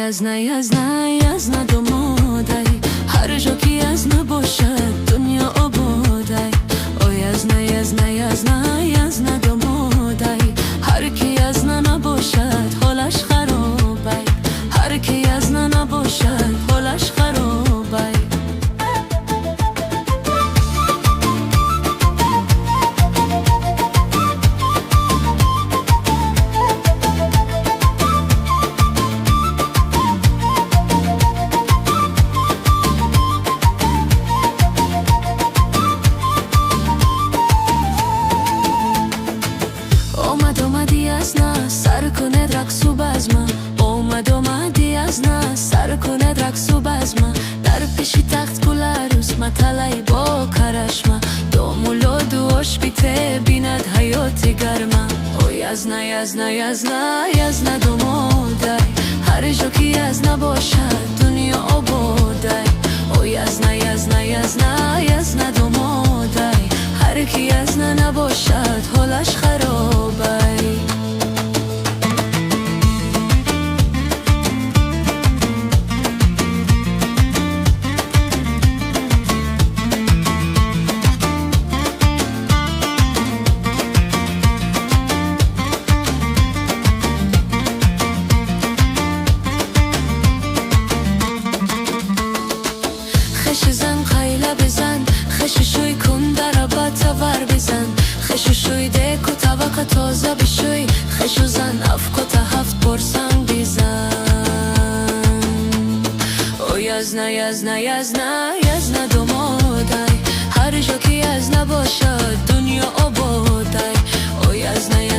یزنه دمادای هر جا که یزنه باشد دنیا آبادای او یزنه دمادای هر کی یزنه نباشد حالش خرابای هر کی یزنه نباشد حالش خرابای سر کند رقص و بزمه اومدی از نه سر کند رقص و بزمه در پیشی تخت کل روز مطلعی با کرشمه دومولو دوش بیته بیند حیاتی گرمه او یزنه دومادای هر جا که یزنه باشد دنیا آبادای او یزنه دومادای هر کی یزنه نباشد حالش خرابای خشوشوی کن در بطور بزن خشوشوی دکو طبق تازه بشوی خشو زن افکو تا هفت برسن بیزن او یزنه دومادای هر جا که یزنه باشد دنیا آبادای او یزنه